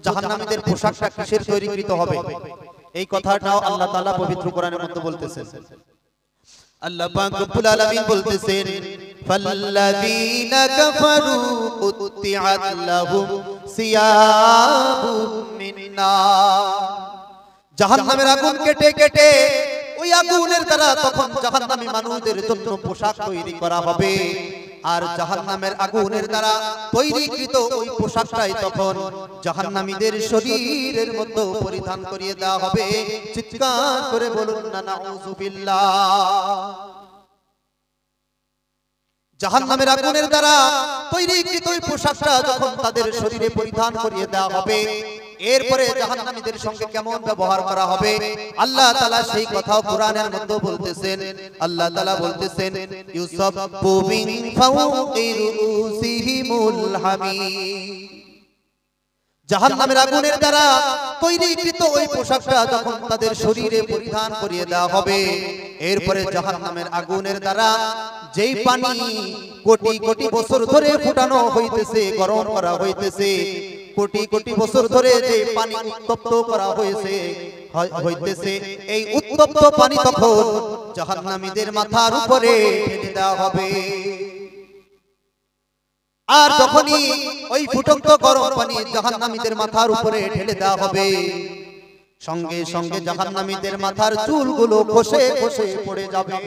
জাহান্নামীদের পোশাকটা কিসের তৈরিকৃত হবে এই কথাটাও আল্লাহ তাআলা পবিত্র কোরআনের মধ্যে বলতেছেন। আল্লাহ পাক রব্বুল আলামিন বলতেছেন ফাল্লাযীনা কাফারু কুত্তিআত লাহুম সিয়াবুম মিন নার। জাহান্নামের আগুন কেটে কেটে ওই আগুনের দ্বারা তখন জাহান্নামী মানুষদের জন্য পোশাক তৈরি করা হবে। আর জাহান্নামের আগুনের দ্বারা তৈরিকৃত ওই পোশাকটাই তখন জাহান্নামীদের শরীরের মধ্যে পরিধান করিয়ে দেওয়া হবে। চিৎকার করে বলুন না নাউযুবিল্লাহ। জাহান্নামের আগুনের দ্বারা তৈরিকৃত ওই পোশাকটা যখন তাদের শরীরে পরিধান করিয়ে দেওয়া হবে, এরপরে জাহান্নামীদের সঙ্গে কেমন ব্যবহার করা হবে আল্লাহ তাআলা সেই কথাও কোরআনের মধ্যে বলতেছেন। আল্লাহ তাআলা বলতেছেন ইউসাব্বু মিন ফাওকি রুসিহিমুল হামিম। জাহান্নামের আগুনের দ্বারা তৈরিকৃত ওই পোশাকটা যখন তাদের শরীরে পরিধান করিয়ে দেওয়া হবে, এরপরে জাহান্নামের আগুনের দ্বারা যেই পানি কোটি কোটি বছর ধরে ফুটানো হইতেছে, গরম করা হইতেছে, কোটি কোটি বছর ধরে যে পানি উত্তপ্ত করা হইতেছে, এই উত্তপ্ত পানি তখন জাহান্নামীদের মাথার উপরে ঢেলে দেওয়া হবে। আর যখনই ওই ফুটন্ত গরম পানি জাহান্নামীদের মাথার উপরে ঢেলে দেওয়া হবে, সঙ্গে সঙ্গে জাহান্নামীদের মাথার চুলগুলো খসে খসে পড়ে যাবে।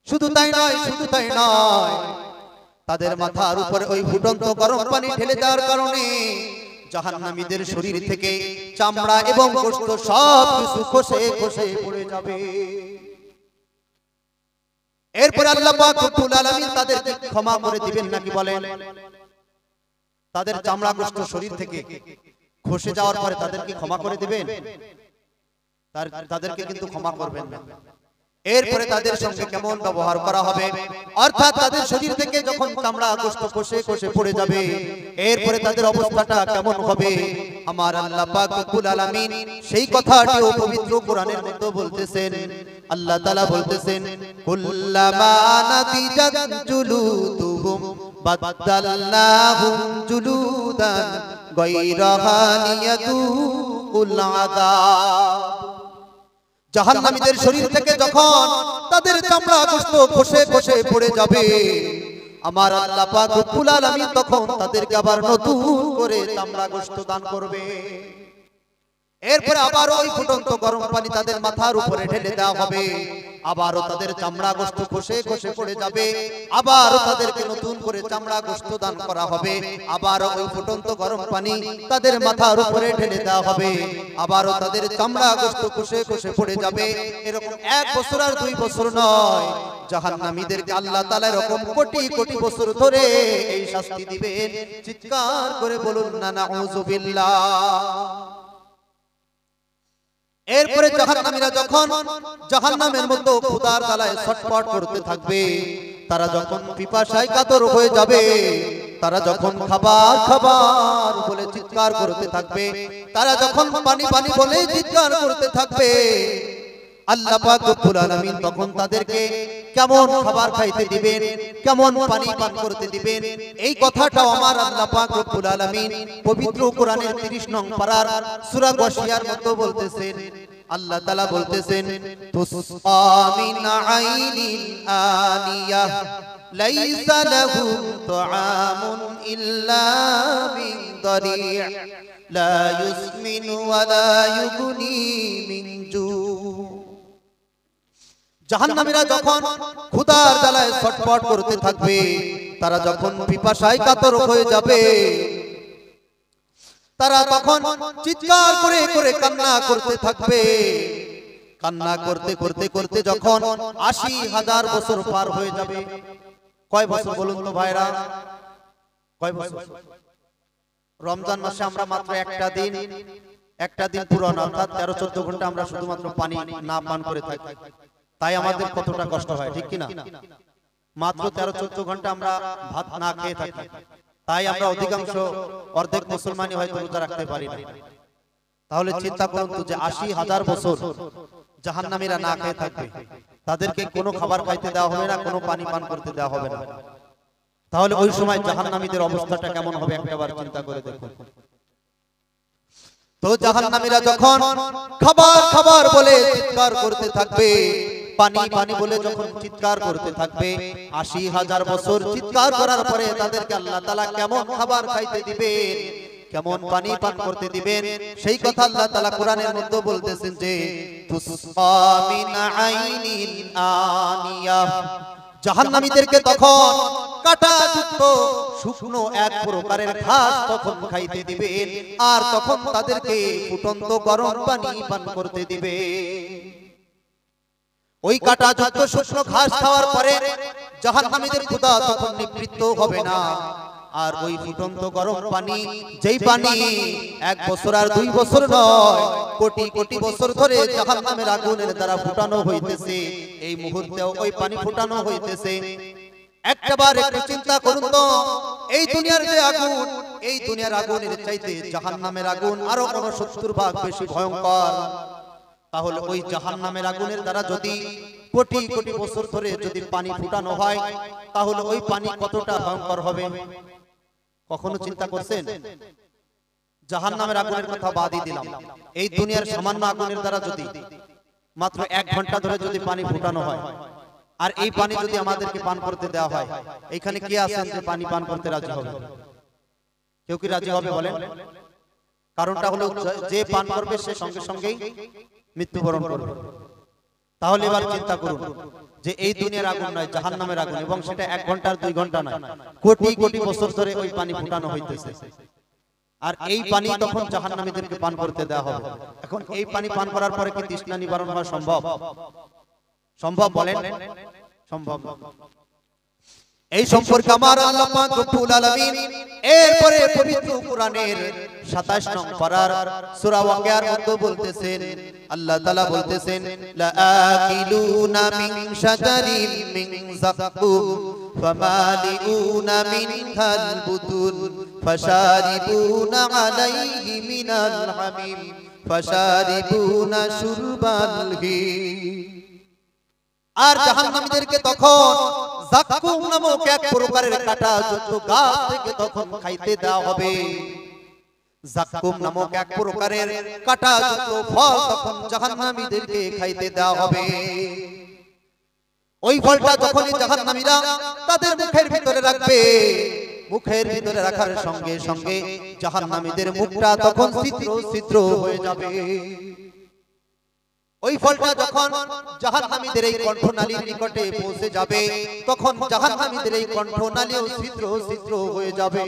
শুধু তাই নয়, শুধু তাই নয়, তাদের মাথার উপরে ওই ফুটন্ত গরম পানি ঢেলে দেওয়ার কারণে জাহান্নামীদের শরীর থেকে চামড়া এবং গোশত সব কিছু খসে খসে পড়ে যাবে। এরপর আল্লাহ পাক রব্বুল আলামিন তাদেরকে ক্ষমা করে দিবেন নাকি বলেন? তাদের চামড়া গোশত শরীর থেকে খসে যাওয়ার পরে তাদেরকে ক্ষমা করে দিবেন? তাদেরকে কিন্তু ক্ষমা করবেন না। এরপরে তাদের সঙ্গে কেমন ব্যবহার করা হবে, অর্থাৎ তাদের শরীর থেকে যখন চামড়া গোশত খসে খসে পড়ে যাবে, এরপরে তাদের অবস্থাটা কেমন হবে আমার আল্লাহ পাক রব্বুল আলামিন সেই কথাটিও পবিত্র কোরআনের মধ্যে বলতেছেন। আল্লাহ তাআলা বলতেছেন কুল্লামা নাদিজাত জুলুদুহুম বাদদালনাহুম জুলুদান গায়রাহা লিয়াযুকুল আযাব। জাহান্নামীদের শরীর থেকে যখন তাদের চামড়া গোশত খসে খসে পড়ে যাবে, আমার আল্লাহ পাক রব্বুল আলামিন তখন তাদেরকে আবার নতুন করে চামড়া গোশত দান করবে। এরপরে আবার ওই ফুটন্ত গরম পানি তাদের মাথার উপরে ঢেলে দেওয়া হবে, আবারও তাদের চামড়া গোশত খসে খসে পড়ে যাবে, আবারও তাদেরকে নতুন করে চামড়া গোশত দান করা হবে, আবারও ওই ফুটন্ত গরম পানি তাদের মাথার উপরে ঢেলে দেওয়া হবে, আবারও তাদের চামড়া গোশত খসে খসে পড়ে যাবে। এরকম 1 বছর আর 2 বছর নয়, জাহান্নামীদেরকে আল্লাহ তাআলা এরকম কোটি কোটি বছর ধরে এই শাস্তি দিবেন। চিৎকার করে বলুন না নাউযুবিল্লাহ। এরপরে জাহান্নামীরা যখন জাহান্নামের মধ্যে ক্ষুধার জ্বালায় ছটফট করতে থাকবে, তারা যখন পিপাসায় কাতর হয়ে যাবে, তারা যখন খাবার খাবার বলে চিৎকার করতে থাকবে, তারা যখন পানি পানি বলে চিৎকার করতে থাকবে, আল্লাহ পাক রব্বুল আলামিন তখন তাদেরকে কেমন খাবার খাইতে দিবেন, কেমন পানি পান করতে দিবেন, এই কথাটাও আমার আল্লাহ পাক রব্বুল আলামিন পবিত্র কোরআনের 30 নং পারার সূরা গাশিয়ার মধ্যে বলতেছেন। আল্লাহ তাআলা বলতেছেন তুসকা মিন আইনিন আনিয়াহ লাইসা লাহুম তুআমুন ইল্লা মিন দারি' লা ইউসমিনু ওয়া লা ইউগনি মিন জু। জাহান্নামীরা যখন ক্ষুধার জ্বালায় ছটফট করতে থাকবে, তারা যখন পিপাসায় কাতর হয়ে যাবে, তারা তখন চিৎকার করে করে কান্না করতে থাকবে। কান্না করতে করতে করতে যখন ৮০,০০০ বছর পার হয়ে যাবে, কয় বছর বলুন তো ভাইরা, কয় বছর? রমজান মাসে আমরা মাত্র একটা দিন পুরো না, অর্থাৎ 13-14 ঘন্টা আমরা শুধুমাত্র পানি না পান করে থাকি, তাই আমাদের কতটা কষ্ট হয়, ঠিক কিনা? মাত্র 13-14 ঘন্টা আমরা ভাত না খেয়ে থাকি, তাই আমরা অধিকাংশ অর্ধেক মুসলমানই হয়তো রোজা রাখতে পারি না। তাহলে চিন্তা করুন তো যে ৮০,০০০ বছর জাহান্নামীরা না খেয়ে থাকবে, তাদেরকে কোনো খাবার খাইতে দেওয়া হবে না, কোনো পানি পান করতে দেওয়া হবে না। তাহলে ওই সময় জাহান্নামীদের অবস্থাটা কেমন হবে একবার চিন্তা করে দেখুন। তো জাহান্নামীরা যখন খাবার খাবার বলে চিৎকার করতে থাকবে, পানি পানি বলে যখন চিৎকার করতে থাকবে, ৮০,০০০ বছর চিৎকার করার পরে তাদেরকে আল্লাহ তাআলা কেমন খাবার খাইতে দিবেন, কেমন পানি পান করতে দিবেন, সেই কথা আল্লাহ তাআলা কোরআনের মধ্যে বলতেছেন যে তুসকা মিন আইনিন আনিয়া, জাহান্নামীদেরকে তখন কাঁটাযুক্ত শুকনো এক প্রকারের ঘাস তখন খাইতে দিবেন, আর তখন তাদেরকে ফুটন্ত গরম পানি পান করতে দিবে। ওই কাঁটাযুক্ত শুকনো ঘাস খাওয়ার পরে জাহান্নামীদের ক্ষুধা তখন নিবৃত্ত হবে না, আর ওই ফুটন্ত গরম পানি, যেই পানি 1 বছর আর 2 বছর নয়, কোটি কোটি বছর ধরে জাহান্নামের আগুনের দ্বারা ফুটানো হইতেছে, এই মুহূর্তেও ওই পানি ফুটানো হইতেছে। একবার একটু চিন্তা করুন তো, এই দুনিয়ার যে আগুন, এই দুনিয়ার আগুনের চাইতে জাহান্নামের আগুন আরো 70 ভাগ বেশি ভয়ঙ্কর। তাহলে ওই জাহান্নামের আগুনের দ্বারা যদি কোটি কোটি বছর ধরে যদি পানি ফুটানো হয়, তাহলে ওই পানি কতটা ভয়ঙ্কর হবে কখনো চিন্তা করছেন? জাহান্নামের আগুনের কথা বাদই দিলাম, এই দুনিয়ার সামান্য আগুনের দ্বারা যদি মাত্র 1 ঘন্টা ধরে যদি পানি ফুটানো হয়, আর এই পানি যদি আমাদেরকে পান করতে দেওয়া হয়, এখানে কে আছেন যে পানি পান করতে রাজি হবে? কেউ কি রাজি হবে বলেন? কারণটা হলো যে পান করবে সে সঙ্গে সঙ্গেই মৃত্যুবরণ করবে। তাহলে এবার চিন্তা করুন যে এই দুনিয়ার আগুন নয়, জাহান্নামের আগুন, এবং সেটা 1 ঘন্টা আর 2 ঘন্টা নয়, কোটি কোটি বছর ধরে ওই পানি ফুটানো হইতেছে, আর এই পানি তখন জাহান্নামীদেরকে পান করতে দেওয়া হবে। এখন এই পানি পান করার পরে কি তৃষ্ণা নিবারণ হওয়া সম্ভব? সম্ভব বলেন? সম্ভব। এই সম্পর্কে আমার আল্লাহ পাক রব্বুল আলামিন এরপরে পবিত্র কোরআনের ২৭ নং পারার সূরা ওয়াকিয়ার মধ্যে বলতেছেন, আল্লাহ তাআলা বলতেছেন লাআকিলুনা মিন শাজারিন মিন যাক্কুম ফামালিউনা মিনহাল বুতুন ফাশারিবুনা আলাইহি মিনাল হামিম ফাশারিবুনা শুরবাল হিম। আর জাহান্নামীদেরকে তখন যাক্কুম নামক এক প্রকারের কাঁটাযুক্ত গাছ থেকে তখন খাইতে দেওয়া হবে। যাক্কুম নামক এক প্রকারের কাঁটাযুক্ত ফল তখন জাহান্নামীদেরকে খাইতে দেওয়া হবে। ওই ফলটা যখনই জাহান্নামীরা তাদের মুখের ভিতরে রাখবে, মুখের ভিতরে রাখার সঙ্গে সঙ্গে জাহান্নামীদের মুখটা তখন ছিদ্র ছিদ্র হয়ে যাবে। ওই ফলটা যখন জাহান্নামীদের এই কণ্ঠনালীর নিকটে পৌঁছে যাবে, তখন জাহান্নামীদের এই কণ্ঠনালীও ছিদ্র ছিদ্র হয়ে যাবে।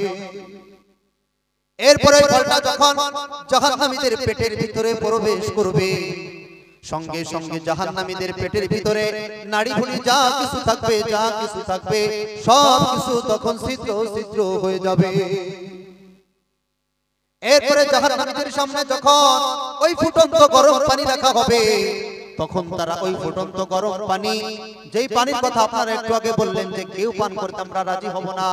এরপরে ওই ফলটা যখন জাহান্নামীদের পেটের ভিতরে প্রবেশ করবে, সঙ্গে সঙ্গে জাহান্নামীদের পেটের ভিতরে নাড়িভুঁড়ি যা কিছু থাকবে, যা কিছু থাকবে সব কিছু তখন ছিদ্র ছিদ্র হয়ে যাবে। এরপরে জাহান্নামীদের সামনে যখন ওই ফুটন্ত গরম পানি রাখা হবে, তখন তারা ওই ফুটন্ত গরম পানি, যেই পানির কথা আপনারা একটু আগে বললেন যে কেউ পান করতে আমরা রাজি হব না,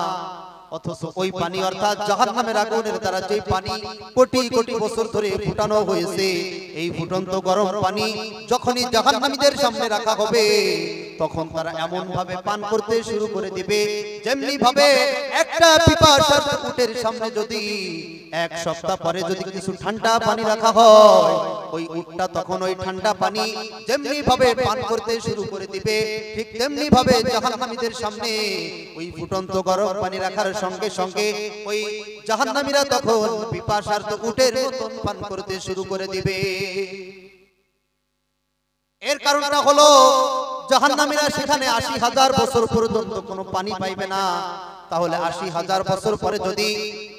অথচ ওই পানি অর্থাৎ জাহান্নামের আগুনের দ্বারা যে পানি কোটি কোটি বছর ধরে ফুটানো হয়েছে, এই ফুটন্ত গরম পানি যখনই জাহান্নামীদের সামনে রাখা হবে, তখন তারা এমন ভাবে পান করতে শুরু করে দিবে যেমনি ভাবে একটা পিপাসার উটের সামনে যদি 1 সপ্তাহ পরে যদি কিছু ঠান্ডা পানি রাখা হয়, ওই উটটা তখন ওই ঠান্ডা পানি যেমনি ভাবে পান করতে শুরু করে দিবে, ঠিক তেমনি ভাবে জাহান্নামীদের সামনে ওই ফুটন্ত গরম পানি রাখার সঙ্গে সঙ্গে ওই জাহান্নামীরা তখন পিপাসার উটের মতন পান করতে শুরু করে দিবে। এর কারণটা হলো জাহান্নামীরা সেখানে ৮০,০০০ বছর পর্যন্ত কোনো পানি পাইবে না। তাহলে ৮০,০০০ বছর পরে যদি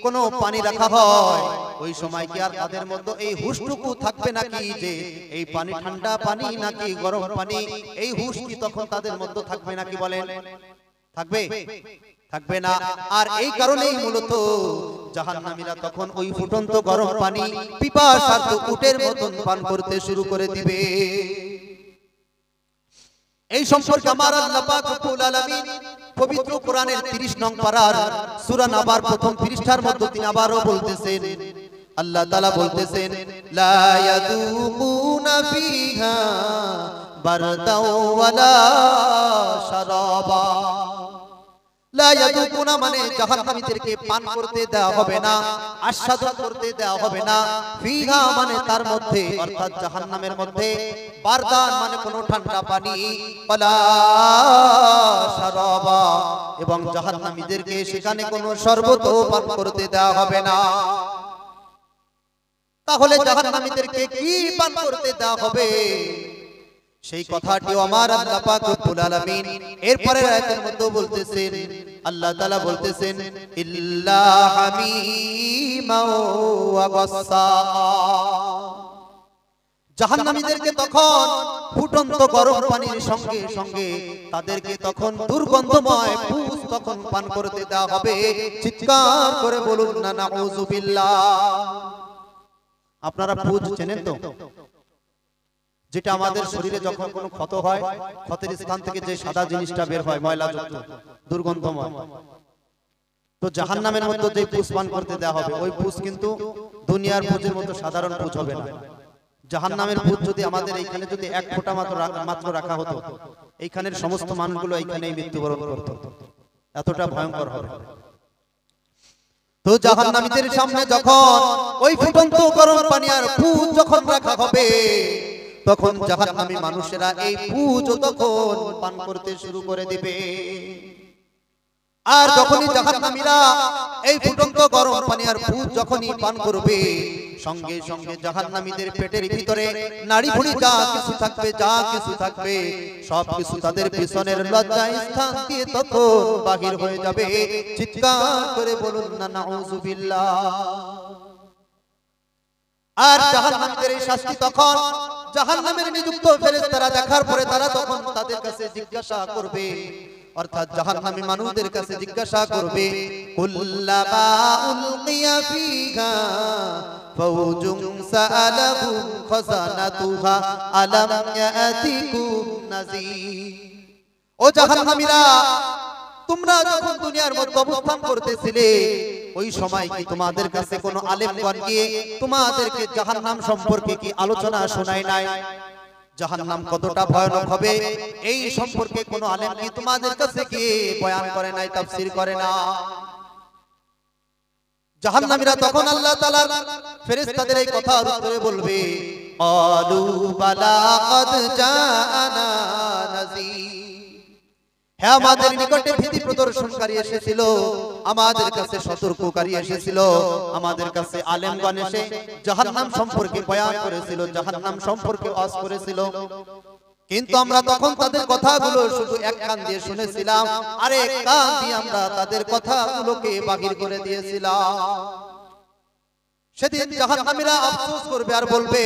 কোনো পানি রাখা হয়, ওই সময় কি আর তাদের মধ্যে এই হুশটুকু থাকবে নাকি যে এই পানি ঠান্ডা পানি নাকি গরম পানি, এই হুশ কি তখন তাদের মধ্যে থাকবে নাকি বলেন? থাকবে? থাকবে না। আর এই কারণেই মূলত জাহান্নামীরা তখন ওই ফুটন্ত গরম পানি পিপাসার্ত উটের মতন পান করতে শুরু করে দিবে। এই সম্পর্কে আমার আল্লাহ পাক রব্বুল আলামিন পবিত্র কোরআনের 30 নং পারার সূরা নাবার প্রথম পৃষ্ঠার মধ্যে তিনি আবারও বলতেছেন, আল্লাহ তাআলা বলতেছেন লা ইয়াযুকুনা ফিহা বারদাও ওয়ালা শারাবা। লা ইয়াযুকুনা মানে জাহান্নামীদেরকে পান করতে দেওয়া হবে না, আস্বাদন করতে দেওয়া হবে না। ফিহা মানে তার মধ্যে, অর্থাৎ জাহান্নামের মধ্যে, বারদান মানে কোনো ঠান্ডা পানি, ওয়ালা শারাবা এবং জাহান্নামীদেরকে সেখানে কোনো শরবতও পান করতে দেওয়া হবে না। তাহলে জাহান্নামীদেরকে কি পান করতে দেওয়া হবে, সেই কথাটিও আমার আল্লাহ পাক রব্বুল আলামিন এরপরের আয়াতের মধ্যে বলতেছেন। আল্লাহ তাআলা বলতেছেন ইল্লা হামিমা ওয়া গাসসা। জাহান্নামীদেরকে তখন ফুটন্ত গরম পানির সঙ্গে সঙ্গে তাদেরকে তখন দুর্গন্ধময় পুষ তখন পান করতে দেওয়া হবে। চিৎকার করে বলুন না নাউযুবিল্লাহ। আপনারা পুষ চেনেন তো, যেটা আমাদের শরীরে যখন কোনো ক্ষত হয়, ক্ষতের স্থান থেকে যে সাদা জিনিসটা বের হয় ময়লাযুক্ত দুর্গন্ধময়, তো জাহান্নামের মধ্যে যে পুষ পান করতে দেওয়া হবে ওই পুষ কিন্তু দুনিয়ার পুষের মতো সাধারণ পুষ হবে না। জাহান্নামের পুষ যদি আমাদের এইখানে যদি এক ফোঁটা মাত্র রাখা হতো, এইখানের সমস্ত মানুষগুলো এইখানেই মৃত্যুবরণ করত, এতটা ভয়ঙ্কর হবে। তো জাহান্নামীদের সামনে যখন ওই ফুটন্ত গরম পানি আর পুষ যখন রাখা হবে, তখন জাহান্নামী মানুষেরা এই পুষ তখন পান করতে শুরু করে দিবে। আর যখনই জাহান্নামীরা এই ফুটন্ত গরম পানি আর পুষ যখনই পান করবে, সঙ্গে সঙ্গে জাহান্নামীদের পেটের ভিতরে নাড়ি ভুঁড়ি যা কিছু থাকবে, যা কিছু থাকবে সব কিছু তাদের পিছনের লজ্জা স্থান দিয়ে তখন বাহির হয়ে যাবে। চিৎকার করে বলুন না নাউযুবিল্লাহ। আর জাহান্নামীদের এই শাস্তি তখন জাহান্নামের নিযুক্ত ফেরেশতারা দেখার পরে তারা তখন তাদের কাছে জিজ্ঞাসা করবে, অর্থাৎ জাহান্নামী মানুষদের কাছে জিজ্ঞাসা করবে, কুল্লামা উলকিয়া ফিহা ফাওজুন সাআলাহুম খাযানাতুহা আলাম ইয়াতিকুম নাযীর। ও জাহান্নামীরা, তোমরা যখন দুনিয়ার মধ্যে অবস্থান করতেছিলে ওই সময় কি তোমাদের কাছে কোনো আলেমগণ গিয়ে তোমাদেরকে জাহান্নাম সম্পর্কে কি আলোচনা শোনায় নাই? জাহান্নাম কতটা ভয়ানক হবে এই সম্পর্কে কোনো আলেম কি তোমাদের কাছে গিয়ে বয়ান করে নাই, তাফসীর করে না? জাহান্নামীরা তখন আল্লাহ তাআলার ফেরেশতাদের এই কথার উত্তরে বলবে, ক্বালু বালা ক্বাদ জাআনা নাযীর। হ্যাঁ, আমাদের নিকটে ভীতি প্রদর্শনকারী এসেছিল, আমাদের কাছে সতর্ককারী এসেছিল, আমাদের কাছে আলেমগণ এসে জাহান্নাম সম্পর্কে বয়ান করেছিল, জাহান্নাম সম্পর্কে ওয়াজ করেছিল, কিন্তু আমরা তখন তাদের কথাগুলো শুধু এক কান দিয়ে শুনেছিলাম, আর এক কান দিয়ে আমরা তাদের কথাগুলোকে বাহির করে দিয়েছিলাম। সেদিন জাহান্নামীরা আফসোস করবে আর বলবে,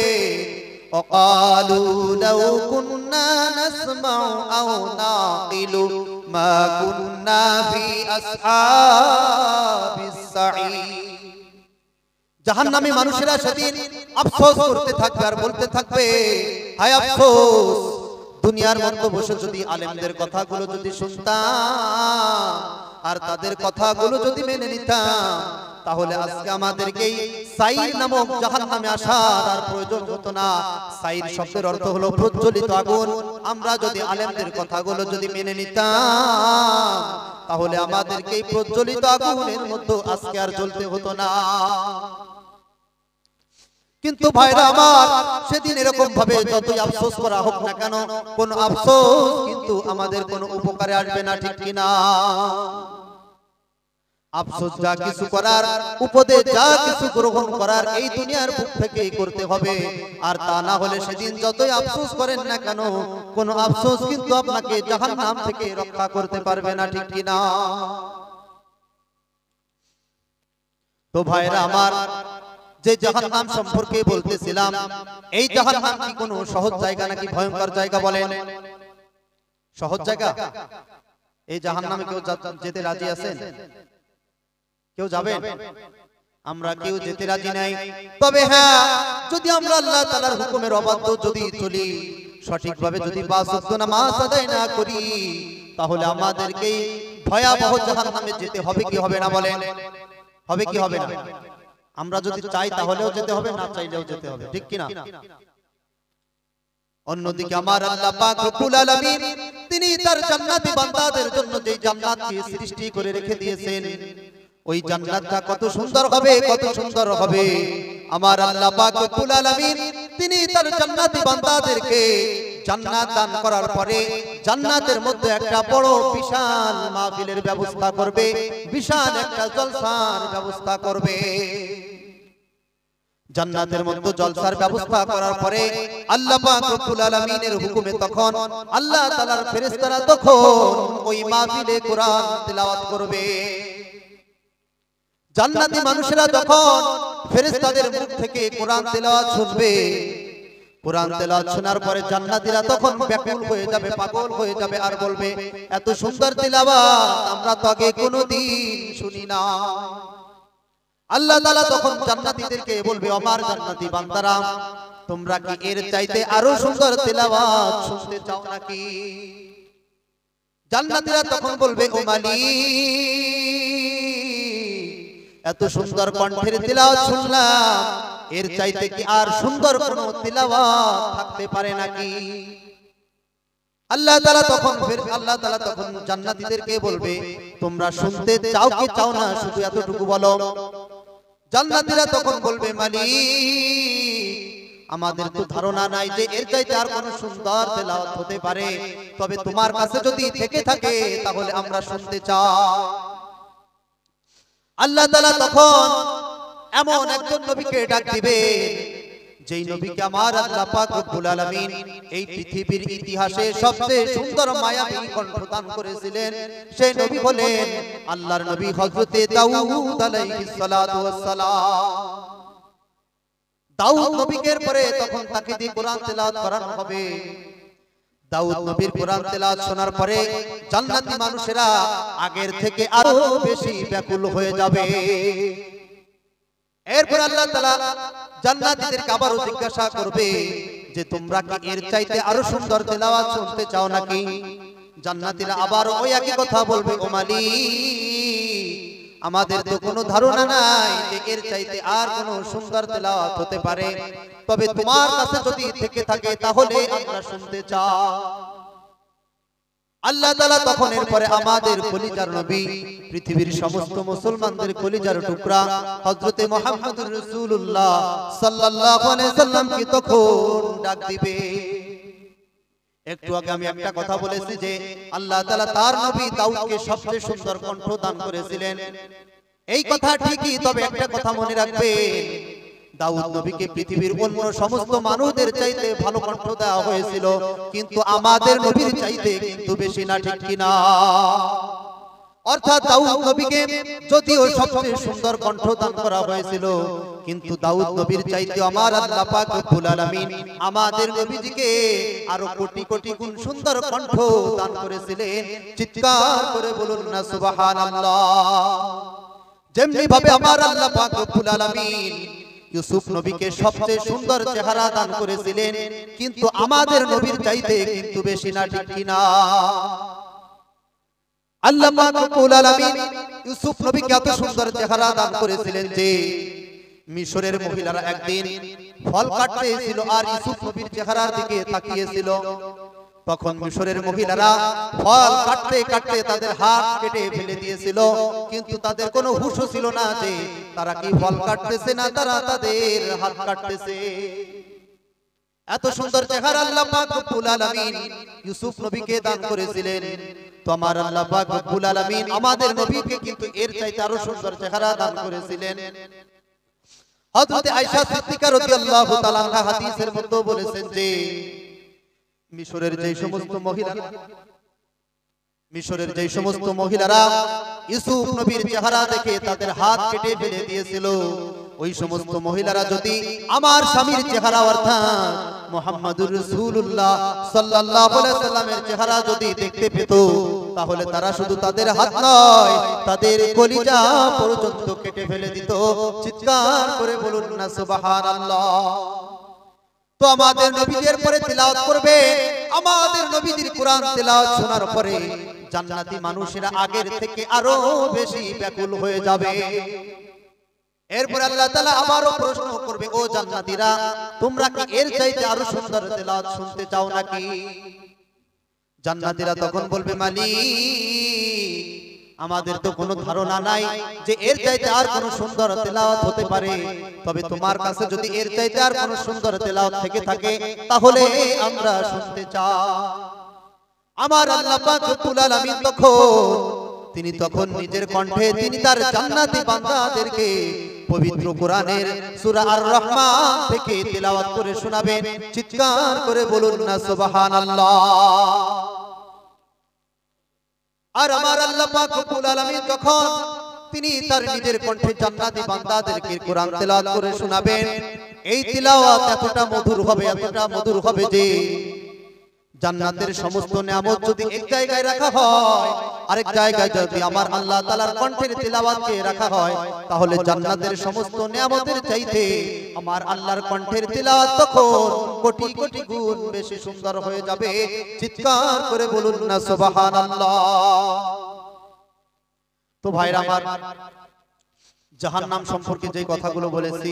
وقالوا لو كنا نسمع أو نعقل ما كنا في أصحاب السعير। জাহান্নামী মানুষেরা সেদিন আফসোস করতে থাকবে আর বলতে থাকবে, হায় আফসোস, দুনিয়ার মধ্যে বসে যদি আলেমদের কথাগুলো যদি শুনতাম আর তাদের কথাগুলো যদি মেনে নিতাম, তাহলে আজকে আমাদেরকে সাইর নামক জাহান্নামে আসার আর প্রয়োজন হতো না। সাইর শব্দের অর্থ হলো প্রজ্বলিত আগুন। আমরা যদি আলেমদের কথাগুলো যদি মেনে নিতাম, তাহলে আমাদেরকে প্রজ্বলিত আগুনের মধ্যে আজকে আর জ্বলতে হতো না। কিন্তু ভাইরা আমার, সেদিন এরকম ভাবে যতই আফসোস করা হোক না কেন, কোন আফসোস কিন্তু আমাদের কোনো উপকারে আসবে না, ঠিক কিনা? আফসোস যা কিছু করার, উপদেশ যা কিছু গ্রহণ করার এই দুনিয়ার বুক থেকেই করতে হবে, আর তা না হলে সেদিন যতই আফসোস করেন না কেন, কোন আফসোস কিন্তু আপনাকে জাহান্নাম থেকে রক্ষা করতে পারবে না, ঠিক কিনা? তো ভাইরা আমার, যে জাহান্নাম সম্পর্কে বলতেছিলাম, এই জাহান্নাম কি কোনো সহজ জায়গা নাকি ভয়ঙ্কর জায়গা বলেন? সহজ জায়গা? এই জাহান্নামে কেউ যেতে রাজি আছেন? কেউ যাবেন? আমরা কেউ যেতে রাজি নাই। তবে হ্যাঁ, যদি আমরা আল্লাহ তাআলার হুকুমের অবাধ্য যদি চলি, সঠিকভাবে যদি পাঁচ ওয়াক্ত নামাজ আদায় না করি, তাহলে আমাদেরকে ভয়াবহ জাহান্নামে যেতে হবে কি হবে না বলেন? হবে কি হবে না? আমরা যদি চাই তাহলেও যেতে হবে, না চাইলেও যেতে হবে, ঠিক কিনা? অন্যদিকে আমার আল্লাহ পাক রব্বুল আলামিন তিনি তার জান্নাতি বান্দাদের জন্য যে জান্নাতকে সৃষ্টি করে রেখে দিয়েছেন, ওই জান্নাতটা কত সুন্দর হবে, কত সুন্দর হবে। আমার আল্লাহ পাক রব্বুল আলামিন তিনি তার জান্নাতি বান্দাদেরকে জান্নাত দান করার পরে জান্নাতের মধ্যে একটা বড় বিশাল মাহফিলের ব্যবস্থা করবে, বিশাল একটা জলসার ব্যবস্থা করবে। জান্নাতের মধ্যে জলসার ব্যবস্থা করার পরে আল্লাহ পাক রব্বুল আলামিনের হুকুমে তখন আল্লাহ তাআলার ফেরেশতারা তখন ওই মাহফিলে কোরআন তেলাওয়াত করবে। জান্নাতি মানুষেরা যখন ফেরেশতাদের মুখ থেকে কোরআন তেলাওয়াত শুনবে, কোরআন তেলাওয়াত শোনার পরে জান্নাতীরা তখন ব্যাকুল হয়ে যাবে, পাগল হয়ে যাবে, আর বলবে এত সুন্দর তেলাওয়াত আমরা তো আগে কোনোদিন শুনি না। আল্লাহ তাআলা তখন জান্নাতীদেরকে বলবে, আমার জান্নাতি বান্দারা তোমরা কি এর চাইতে আরো সুন্দর তেলাওয়াত শুনতে চাও নাকি? জান্নাতীরা তখন বলবে, ও মালিক, এত সুন্দর কণ্ঠের তেলাওয়াত শুনলাম, এর চাইতে কি আর সুন্দর কোন তেলাওয়াত থাকতে পারে নাকি? আল্লাহ তাআলা তখন জান্নাতীদেরকে বলবে, তোমরা শুনতে চাও কি চাও না, শুধু এতটুকু বলো। জান্নাতীরা তখন বলবে, মালিক, আমাদের তো ধারণা নাই যে এর চাইতে আর কোন সুন্দর তেলাওয়াত হতে পারে, তবে তোমার কাছে যদি থেকে থাকে তাহলে আমরা শুনতে চাই। আল্লাহ তাআলা তখন এমন একজন নবীকে ডাক দিবে, যেই নবীকে আমার আল্লাহ পাক রব্বুল আলামিন এই পৃথিবীর ইতিহাসে সবচেয়ে সুন্দর মায়াবী কণ্ঠ দান করেছিলেন। সেই নবী হলেন আল্লাহর নবী হযরতে দাউদ আলাইহিস সালাতু ওয়াস সালাম। দাউদ নবীকে পরে তখন তাকে দিয়ে কোরআন তেলাওয়াত করানো হবে। দাউদ নবীর কোরআন তেলাওয়াত শোনার পরে জান্নাতি মানুষেরা আগের থেকে আরো বেশি ব্যাকুল হয়ে যাবে। এরপর আল্লাহ তাআলা জান্নাতীদেরকে আবারো জিজ্ঞাসা করবে যে তোমরা কি এর চাইতে আরো সুন্দর তেলাওয়াত শুনতে চাও নাকি? জান্নাতীরা আবার ওই একই কথা বলবে, ও মালিক, আমাদের তো কোনো ধারণা নাই যে এর চাইতে আর কোনো সুন্দর তেলাওয়াত হতে পারে, তবে তোমার কাছে যদি থেকে থাকে তাহলে আমরা শুনতে চাই। আল্লাহ তাআলা তখন এরপরে আমাদের কলিজার নবী, পৃথিবীর সমস্ত মুসলমানদের কলিজার টুকরা হযরতে মুহাম্মদুর রাসূলুল্লাহ সাল্লাল্লাহু আলাইহি সাল্লামকে তখন ডাক দিবে। একটু আগে আমি একটা কথা বলেছি যে আল্লাহ তাআলা তার নবী দাউদকে সবচেয়ে সুন্দর কণ্ঠ দান করেছিলেন। এই কথা ঠিকই, তবে একটা কথা মনে রাখবেন, দাউদ নবীকে পৃথিবীর অন্য সমস্ত মানুষদের চাইতে ভালো কণ্ঠ দেওয়া হয়েছিল, কিন্তু আমাদের নবীর চাইতে কিন্তু বেশি না, ঠিক কিনা? অর্থাৎ দাউদ নবীকে যদিও সবচেয়ে সুন্দর কণ্ঠ দান করা হয়েছিল, কিন্তু দাউদ নবীর চাইতে আমার আল্লাহ পাক রব্বুল আলামিন আমাদের নবীজিকে আরো কোটি কোটি গুণ সুন্দর কণ্ঠ দান করেছিলেন। চিৎকার করে বলুন না সুবহানাল্লাহ। যেমনি ভাবে আমার আল্লাহ পাক রব্বুল আলামিন ইউসুফ নবীকে সবচেয়ে সুন্দর চেহারা দান করেছিলেন, কিন্তু আমাদের নবীর চাইতে কিন্তু বেশি না, ঠিক কিনা? আল্লাহ পাক রব্বুল আলামিন ইউসুফ নবীকে এত সুন্দর চেহারা দান করেছিলেন যে মিশরের মহিলারা একদিন ফল কাটতে এসেছিল আর ইউসুফ নবীর চেহারার দিকে তাকিয়েছিল। তখন মিশরের মহিলারা ফল কাটতে কাটতে তাদের হাত কেটে ফেলে দিয়েছিল, কিন্তু তাদের কোনো হুঁশ ছিল না যে তারা কি ফল কাটতেছে না তারা তাদের হাত কাটতেছে। এত সুন্দর চেহারা আল্লাহ পাক রব্বুল আলামিন ইউসুফ নবীকে দান করেছিলেন। তো আমার আল্লাহ পাক রব্বুল আলামিন আমাদের নবীকে কিন্তু এর চাইতে আরো সুন্দর চেহারা দান করেছিলেন। হযরত আয়েশা সিদ্দিকা রাদিয়াল্লাহু তাআলা আনহা হাদিসের মধ্যে বলেছেন যে মিশরের যেই সমস্ত মহিলারা ইউসুফ নবীর চেহারা দেখে তাদের হাত কেটে ফেলে দিয়েছিল, ওই সমস্ত মহিলারা যদি আমার স্বামীর চেহারা অর্থাৎ মুহাম্মদুর রাসূলুল্লাহ সাল্লাল্লাহু আলাইহি সাল্লামের চেহারা যদি দেখতে পেত, তাহলে তারা শুধু তাদের হাত নয় তাদের কলিজা পর্যন্ত কেটে ফেলে দিত। চিৎকার করে বলুন না সুবহানাল্লাহ। তো আমাদের নবীদের পরে তেলাওয়াত করবে, আমাদের নবীদের কোরআন তেলাওয়াত শোনার পরে জান্নাতি মানুষেরা আগের থেকে আরো বেশি ব্যাকুল হয়ে যাবে। এরপর আল্লাহ তাআলা আবারও প্রশ্ন করবে, ও জান্নাতীরা, তোমরা কি এর চাইতে আরো সুন্দর তেলাওয়াত শুনতে চাও নাকি? জান্নাতীরা তখন বলবে, মালিক, আমাদের তো কোনো ধারণা নাই যে এর চাইতে আর কোনো সুন্দর তেলাওয়াত হতে পারে, তবে তোমার কাছে যদি এর চাইতে আর কোনো সুন্দর তেলাওয়াত থেকে থাকে তাহলে আমরা শুনতে চাই। আমার আল্লাহ পাক রব্বুল আলামিন তিনি তখন নিজের কণ্ঠে তিনি তার জান্নাতি বান্দাদেরকে পবিত্র কোরআনের সূরা আর রহমান থেকে তেলাওয়াত করে শোনাবেন। চিৎকার করে বলুন না সুবহানাল্লাহ। আর আমার আল্লাহ পাক রব্বুল আলামিন যখন তিনি তার নিজের কণ্ঠে জান্নাতি বান্দাদেরকে কোরআন তেলাওয়াত করে শোনাবেন, এই তেলাওয়াত এতটা মধুর হবে যে জান্নাতের সমস্ত নিয়ামত যদি এক জায়গায় রাখা হয়, আরেক জায়গায় যদি আমার আল্লাহ তাআলার কণ্ঠের তেলাওয়াতকে রাখা হয়, তাহলে জান্নাতের সমস্ত নিয়ামতের চাইতে আমার আল্লাহর কণ্ঠের তেলাওয়াত তখন কোটি কোটি গুণ বেশি সুন্দর হয়ে যাবে। চিৎকার করে বলুন না সুবহানাল্লাহ। তো ভাইরা আমার, জাহান্নাম সম্পর্কে যে কথাগুলো বলেছি